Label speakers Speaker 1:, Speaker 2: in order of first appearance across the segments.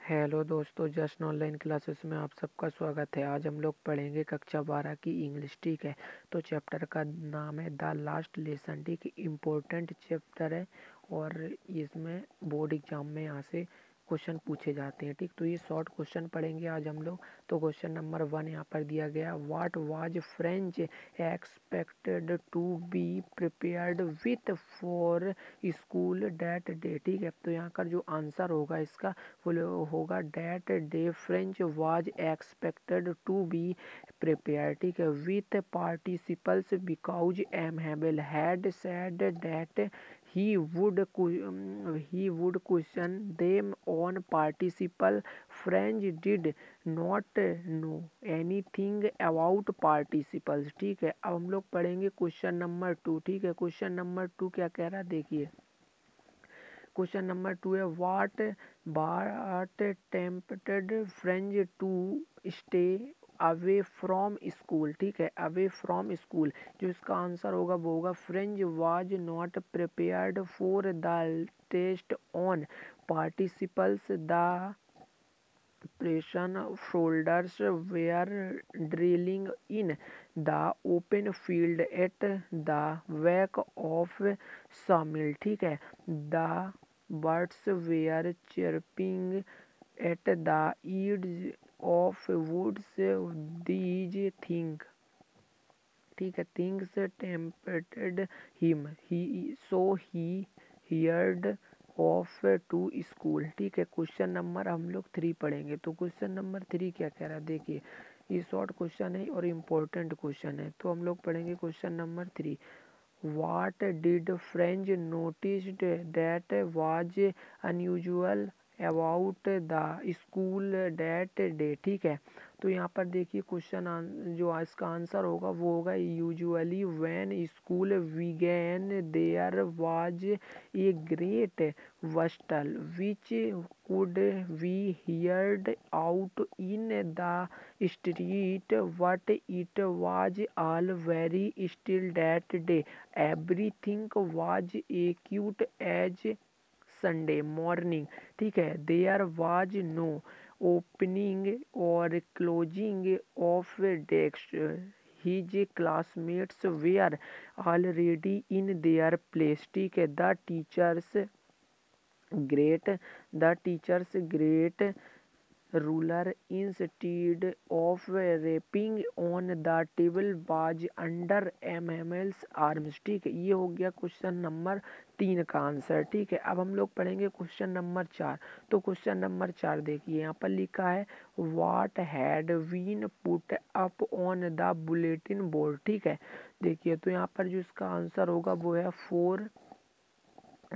Speaker 1: Hello दोस्तों, just online classes में आप सबका स्वागत है। आज हम लोग पढ़ेंगे कक्षा 12 की इंग्लिश। ठीक है, तो चैप्टर का नाम है द लास्ट लेसन। ठीक है, इम्पोर्टेंट चैप्टर है और इसमें बोर्ड एग्जाम में यहाँ से क्वेश्चन पूछे जाते हैं। ठीक, तो ये शॉर्ट क्वेश्चन पढ़ेंगे आज हम लोग। तो क्वेश्चन नंबर 1 यहाँ पर दिया गया, what was French expected to be prepared with for school that day. ठीक है, तो यहाँ का जो आंसर होगा इसका होगा that day Franz was expected to be prepare. ठीक है, with participles because M Hamel had said that he would question them on participle. French did not know anything about participles। ठीक है, अब हम लोग पढ़ेंगे क्वेश्चन नंबर 2। ठीक है, क्वेश्चन नंबर 2 क्या कह रहा है देखिए। क्वेश्चन नंबर 2 है, what tempted Franz to stay away from school. ठीक है, अवे फ्रॉम स्कूल, जो इसका आंसर होगा वो होगा French was not prepared for the test on participles. The pressure shoulders were drilling in the open field at the back of sawmill। ठीक है, the birds were chirping at the edge of woods। these things, ठीक है, things tempted him, he heard off to school. ठीक है, question number हम लोग 3 पढ़ेंगे। तो क्वेश्चन नंबर 3 क्या कह रहा है देखिए। ये शॉर्ट क्वेश्चन है और इम्पोर्टेंट क्वेश्चन है। तो हम लोग पढ़ेंगे question number 3। What did French noticed that was unusual about the school that day. ठीक है, तो यहाँ पर देखिए क्वेश्चन जो इसका आंसर होगा वो होगा usually when school began there was a great bustle which could be heard out in the street but it was all very still that day. Everything was quiet as Sunday morning. ठीक है, there was no opening और closing of desk. His classmates were already in their place. ठीक है, the teacher's great ruler instead of rapping on the table was under MML's arms। ठीक है, ये हो गया क्वेश्चन नंबर 3 का आंसर। ठीक है, अब हम लोग पढ़ेंगे क्वेश्चन नंबर 4। तो क्वेश्चन नंबर 4 देखिए, यहाँ पर लिखा है what had been put up on the bulletin board. ठीक है, देखिए तो यहाँ पर जो इसका आंसर होगा वो है for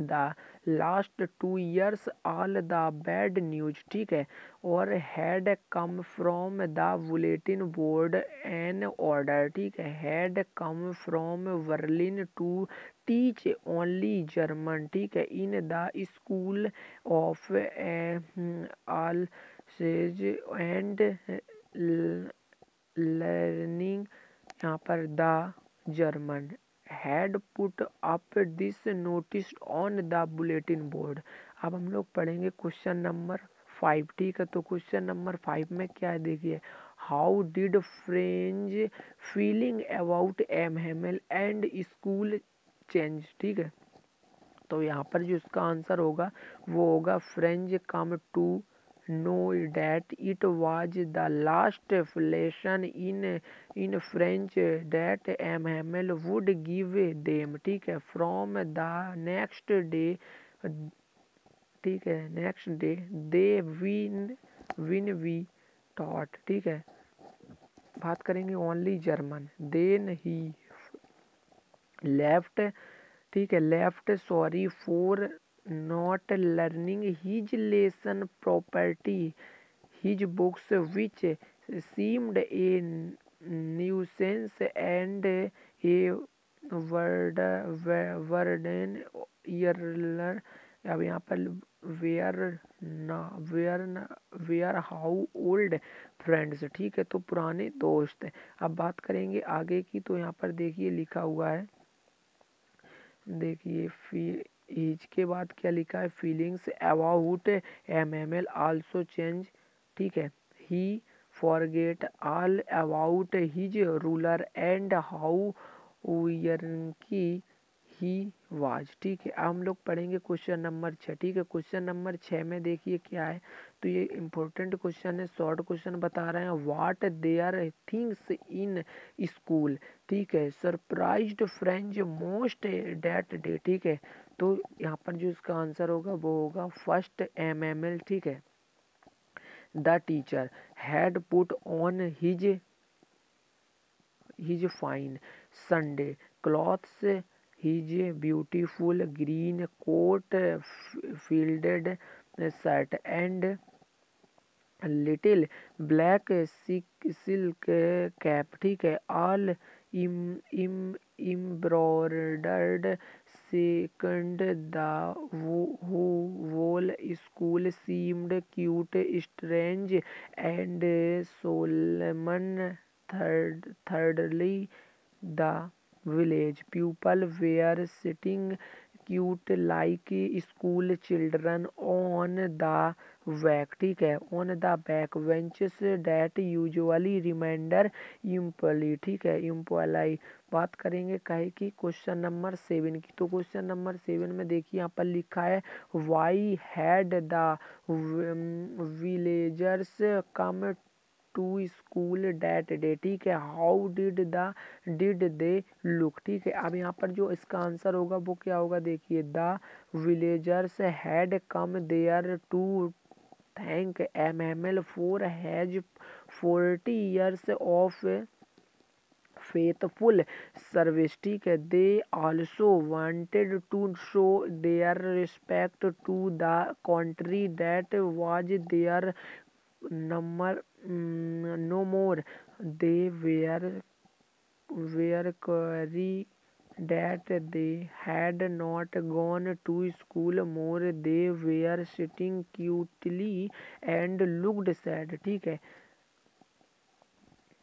Speaker 1: the last 2 years all the bad news. ठीक है, और had come from the bulletin board an order. ठीक है, had come from Berlin to teach only German. ठीक है, in the school of all sages and learning. यहाँ पर the German had put up this notice on the bulletin board. अब हम लोग पढ़ेंगे क्वेश्चन नंबर 5। ठीक है, तो क्वेश्चन नंबर 5 में क्या है देखिए, how did Franz feeling about M Hamel and school change. ठीक है, तो यहाँ पर जो इसका आंसर होगा वो होगा French come to know that it was the last lesson in French that MML would give them। ठीक है, from the next day। ठीक है, next day they will be taught. ठीक है, बात करेंगे only German. Then he left. ठीक है, left sorry for not learning his lesson properly his books which seemed a nuisance and a burden earlier. अब यहाँ पर वेयर हाउ ओल्ड फ्रेंड्स। ठीक है, तो पुराने दोस्त। अब बात करेंगे आगे की, तो यहाँ पर देखिए लिखा हुआ है, देखिए इसके बाद क्या लिखा है, feelings about M Hamel also change, ठीक है। He forget all about his ruler and how cranky he was, ठीक है। अब हम लोग पढ़ेंगे क्वेश्चन नंबर 6, ठीक है। क्वेश्चन नंबर 6 में देखिए क्या है, तो ये इंपॉर्टेंट क्वेश्चन है, शॉर्ट क्वेश्चन बता रहे हैं। What there things in school, ठीक है, surprised French most that day, ठीक है। तो यहाँ पर जो इसका आंसर होगा वो होगा फर्स्ट एमएमएल, ठीक है। The teacher had put on his fine Sunday clothes, his beautiful green coat, frilled shirt and little black silk cap, ठीक है। All embroidered second the whole school seemed cute, strange and solemn. Thirdly, the village people were sitting cute like school children on the back, ठीक है, on the back benches that usually remainder imply, ठीक है, imply। बात करेंगे काहे की question number 7 की। तो क्वेश्चन नंबर 7 में देखिए यहाँ पर लिखा है, why had the villagers come to school that day, ठीक है। हाउ डिड दे लुक, ठीक है। अब यहाँ पर जो इसका आंसर होगा वो क्या होगा, देखिए, the villagers had come there to thank MML for his 40 years of faithful service, ठीक है। They also wanted to show their respect to the country that was their number no more. They were sorry that they had not gone to school more. They were sitting cutely and looked sad, ठीक है।